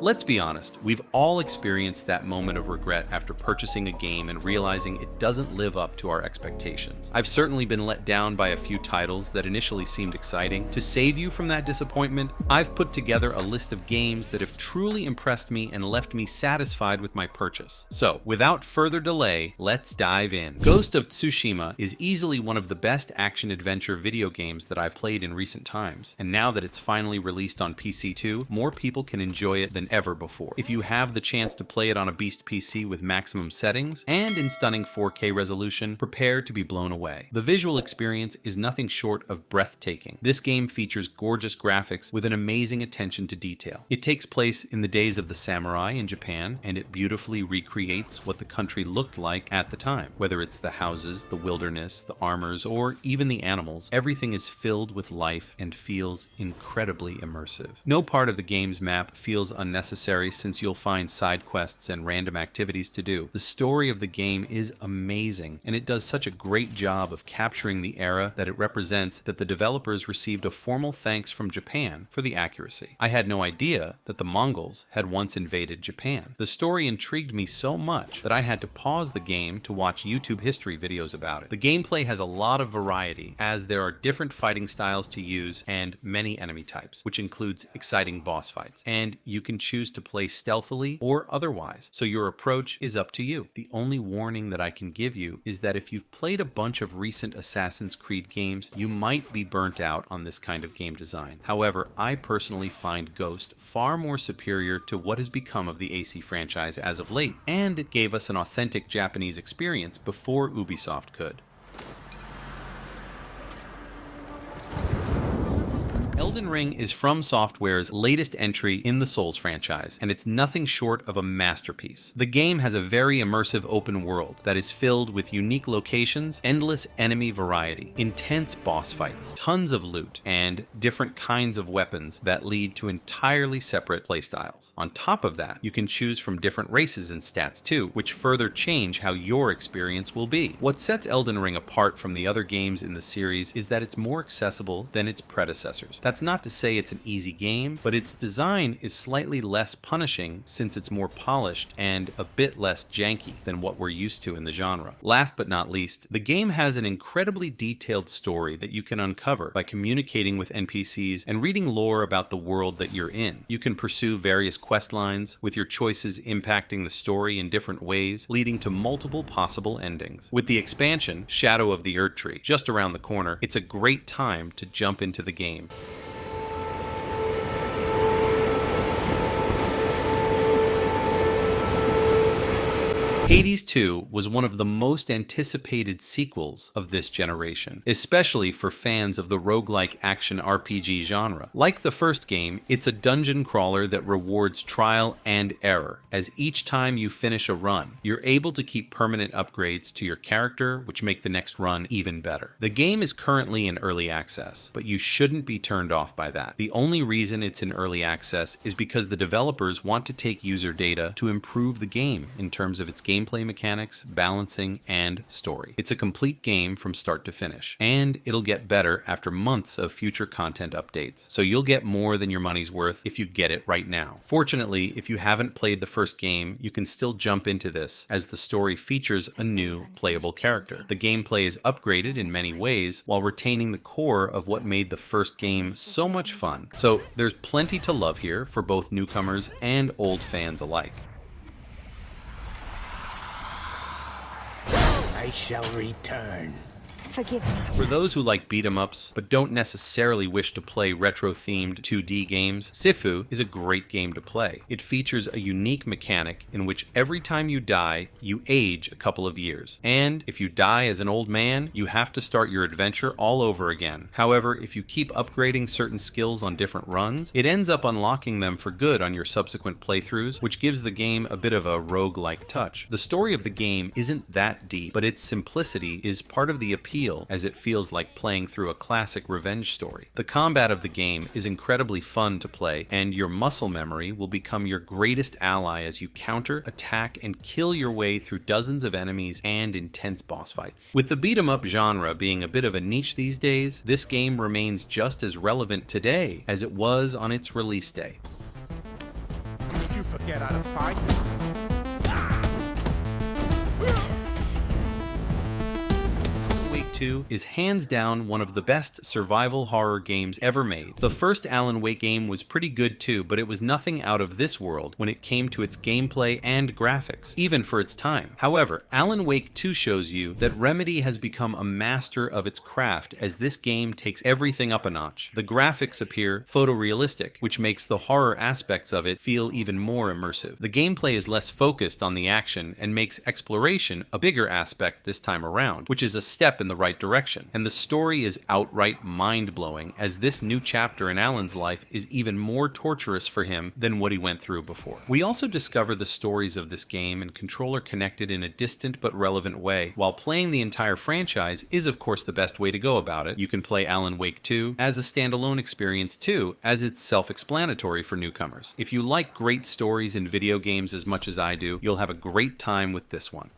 Let's be honest, we've all experienced that moment of regret after purchasing a game and realizing it doesn't live up to our expectations. I've certainly been let down by a few titles that initially seemed exciting. To save you from that disappointment, I've put together a list of games that have truly impressed me and left me satisfied with my purchase. So, without further delay, let's dive in. Ghost of Tsushima is easily one of the best action-adventure video games that I've played in recent times, and now that it's finally released on PC too, more people can enjoy it than ever before. If you have the chance to play it on a beast PC with maximum settings and in stunning 4K resolution, prepare to be blown away. The visual experience is nothing short of breathtaking. This game features gorgeous graphics with an amazing attention to detail. It takes place in the days of the samurai in Japan, and it beautifully recreates what the country looked like at the time. Whether it's the houses, the wilderness, the armors, or even the animals, everything is filled with life and feels incredibly immersive. No part of the game's map feels unnecessary since you'll find side quests and random activities to do. The story of the game is amazing, and it does such a great job of capturing the era that it represents that the developers received a formal thanks from Japan for the accuracy. I had no idea that the Mongols had once invaded Japan. The story intrigued me so much that I had to pause the game to watch YouTube history videos about it. The gameplay has a lot of variety, as there are different fighting styles to use and many enemy types, which includes exciting boss fights, and you can choose to play stealthily or otherwise, so your approach is up to you. The only warning that I can give you is that if you've played a bunch of recent Assassin's Creed games, you might be burnt out on this kind of game design. However, I personally find Ghost far more superior to what has become of the AC franchise as of late, and it gave us an authentic Japanese experience before Ubisoft could. Elden Ring is From Software's latest entry in the Souls franchise, and it's nothing short of a masterpiece. The game has a very immersive open world that is filled with unique locations, endless enemy variety, intense boss fights, tons of loot, and different kinds of weapons that lead to entirely separate playstyles. On top of that, you can choose from different races and stats too, which further change how your experience will be. What sets Elden Ring apart from the other games in the series is that it's more accessible than its predecessors. That's not to say it's an easy game, but its design is slightly less punishing since it's more polished and a bit less janky than what we're used to in the genre. Last but not least, the game has an incredibly detailed story that you can uncover by communicating with NPCs and reading lore about the world that you're in. You can pursue various quest lines, with your choices impacting the story in different ways, leading to multiple possible endings. With the expansion, Shadow of the Erdtree, just around the corner, it's a great time to jump into the game. Hades 2 was one of the most anticipated sequels of this generation, especially for fans of the roguelike action RPG genre. Like the first game, it's a dungeon crawler that rewards trial and error, as each time you finish a run, you're able to keep permanent upgrades to your character, which make the next run even better. The game is currently in early access, but you shouldn't be turned off by that. The only reason it's in early access is because the developers want to take user data to improve the game in terms of its gameplay mechanics, balancing, and story. It's a complete game from start to finish, and it'll get better after months of future content updates, so you'll get more than your money's worth if you get it right now. Fortunately, if you haven't played the first game, you can still jump into this, as the story features a new playable character. The gameplay is upgraded in many ways while retaining the core of what made the first game so much fun. So there's plenty to love here for both newcomers and old fans alike. I shall return. Forgive me, sir. For those who like beat-em-ups but don't necessarily wish to play retro-themed 2D games, Sifu is a great game to play. It features a unique mechanic in which every time you die, you age a couple of years. And if you die as an old man, you have to start your adventure all over again. However, if you keep upgrading certain skills on different runs, it ends up unlocking them for good on your subsequent playthroughs, which gives the game a bit of a rogue-like touch. The story of the game isn't that deep, but its simplicity is part of the appeal, as it feels like playing through a classic revenge story. The combat of the game is incredibly fun to play, and your muscle memory will become your greatest ally as you counter, attack, and kill your way through dozens of enemies and intense boss fights. With the beat-em-up genre being a bit of a niche these days, this game remains just as relevant today as it was on its release day. Did you forget how to fight? Wake 2 is hands down one of the best survival horror games ever made. The first Alan Wake game was pretty good too, but it was nothing out of this world when it came to its gameplay and graphics, even for its time. However, Alan Wake 2 shows you that Remedy has become a master of its craft as this game takes everything up a notch. The graphics appear photorealistic, which makes the horror aspects of it feel even more immersive. The gameplay is less focused on the action and makes exploration a bigger aspect this time around, which is a step in the right direction. And the story is outright mind-blowing, as this new chapter in Alan's life is even more torturous for him than what he went through before. We also discover the stories of this game and control are connected in a distant but relevant way. While playing the entire franchise is of course the best way to go about it, you can play Alan Wake 2 as a standalone experience too, as it's self-explanatory for newcomers. If you like great stories in video games as much as I do, you'll have a great time with this one.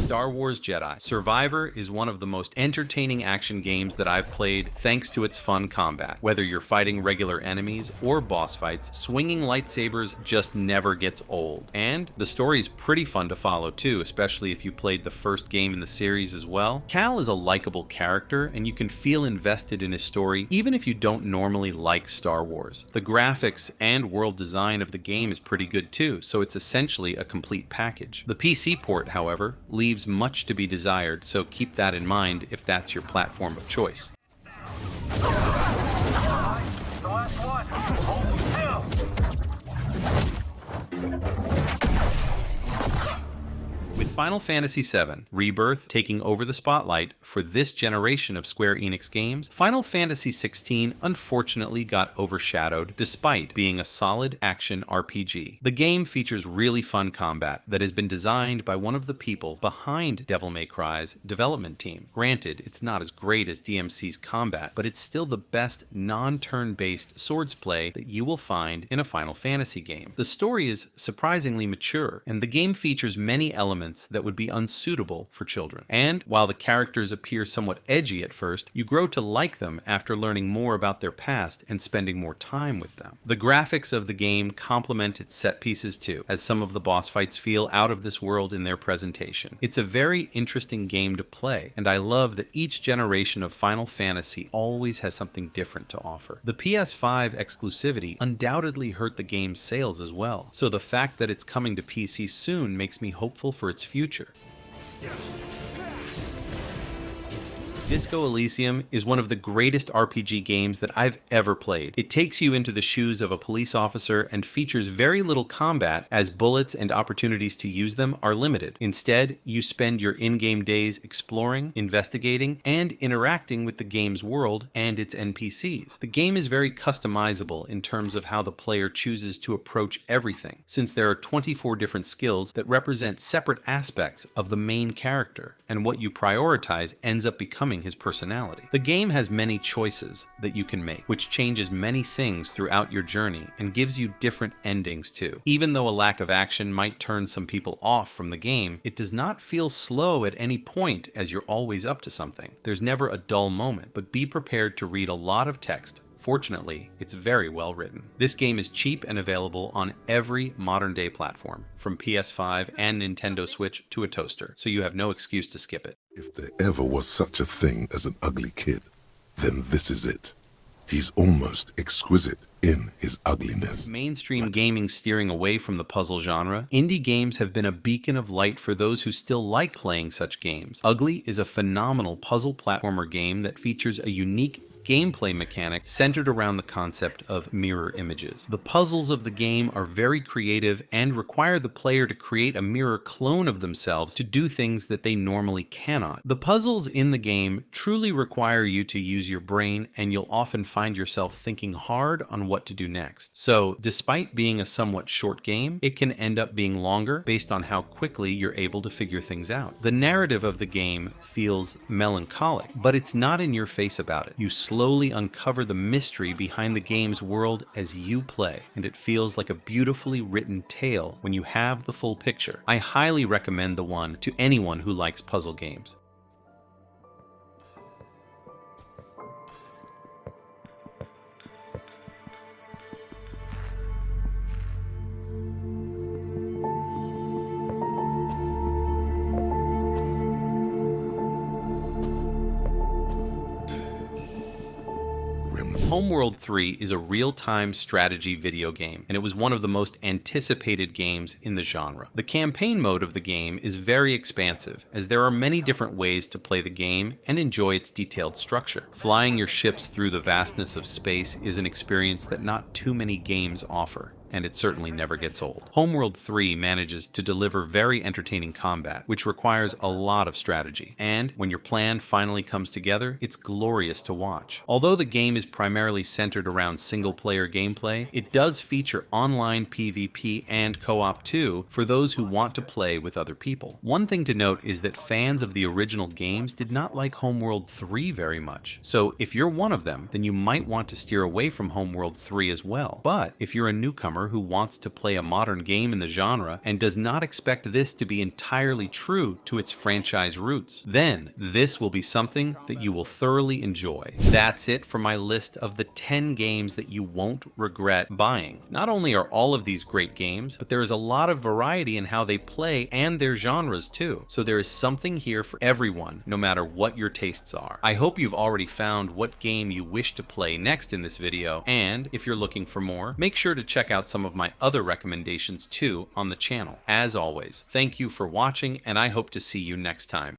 Star Wars Jedi. Survivor is one of the most entertaining action games that I've played thanks to its fun combat. Whether you're fighting regular enemies or boss fights, swinging lightsabers just never gets old. And the story is pretty fun to follow too, especially if you played the first game in the series as well. Cal is a likable character and you can feel invested in his story even if you don't normally like Star Wars. The graphics and world design of the game is pretty good too, so it's essentially a complete package. The PC port, however, leaves much to be desired, so keep that in mind if that's your platform of choice. With Final Fantasy VII Rebirth taking over the spotlight for this generation of Square Enix games, Final Fantasy XVI unfortunately got overshadowed despite being a solid action RPG. The game features really fun combat that has been designed by one of the people behind Devil May Cry's development team. Granted, it's not as great as DMC's combat, but it's still the best non-turn-based swords play that you will find in a Final Fantasy game. The story is surprisingly mature, and the game features many elements that would be unsuitable for children. And while the characters appear somewhat edgy at first, you grow to like them after learning more about their past and spending more time with them. The graphics of the game complement its set pieces too, as some of the boss fights feel out of this world in their presentation. It's a very interesting game to play, and I love that each generation of Final Fantasy always has something different to offer. The PS5 exclusivity undoubtedly hurt the game's sales as well, so the fact that it's coming to PC soon makes me hopeful for its future. Disco Elysium is one of the greatest RPG games that I've ever played. It takes you into the shoes of a police officer and features very little combat, as bullets and opportunities to use them are limited. Instead, you spend your in-game days exploring, investigating, and interacting with the game's world and its NPCs. The game is very customizable in terms of how the player chooses to approach everything, since there are 24 different skills that represent separate aspects of the main character, and what you prioritize ends up becoming his personality. The game has many choices that you can make, which changes many things throughout your journey and gives you different endings too. Even though a lack of action might turn some people off from the game, it does not feel slow at any point, as you're always up to something. There's never a dull moment, but be prepared to read a lot of text. Fortunately, it's very well written. This game is cheap and available on every modern-day platform, from PS5 and Nintendo Switch to a toaster, so you have no excuse to skip it. If there ever was such a thing as an ugly kid, then this is it. He's almost exquisite in his ugliness. Mainstream gaming steering away from the puzzle genre, indie games have been a beacon of light for those who still like playing such games. Ugly is a phenomenal puzzle platformer game that features a unique gameplay mechanic centered around the concept of mirror images. The puzzles of the game are very creative and require the player to create a mirror clone of themselves to do things that they normally cannot. The puzzles in the game truly require you to use your brain, and you'll often find yourself thinking hard on what to do next. So, despite being a somewhat short game, it can end up being longer based on how quickly you're able to figure things out. The narrative of the game feels melancholic, but it's not in your face about it. You slowly uncover the mystery behind the game's world as you play, and it feels like a beautifully written tale when you have the full picture. I highly recommend the one to anyone who likes puzzle games. Homeworld 3 is a real-time strategy video game, and it was one of the most anticipated games in the genre. The campaign mode of the game is very expansive, as there are many different ways to play the game and enjoy its detailed structure. Flying your ships through the vastness of space is an experience that not too many games offer, and it certainly never gets old. Homeworld 3 manages to deliver very entertaining combat, which requires a lot of strategy, and when your plan finally comes together, it's glorious to watch. Although the game is primarily centered around single-player gameplay, it does feature online PvP and co-op too for those who want to play with other people. One thing to note is that fans of the original games did not like Homeworld 3 very much, so if you're one of them, then you might want to steer away from Homeworld 3 as well. But if you're a newcomer who wants to play a modern game in the genre and does not expect this to be entirely true to its franchise roots, then this will be something that you will thoroughly enjoy. That's it for my list of the 10 games that you won't regret buying. Not only are all of these great games, but there is a lot of variety in how they play and their genres too. So there is something here for everyone, no matter what your tastes are. I hope you've already found what game you wish to play next in this video, and if you're looking for more, make sure to check out some of my other recommendations too on the channel. As always, thank you for watching, and I hope to see you next time.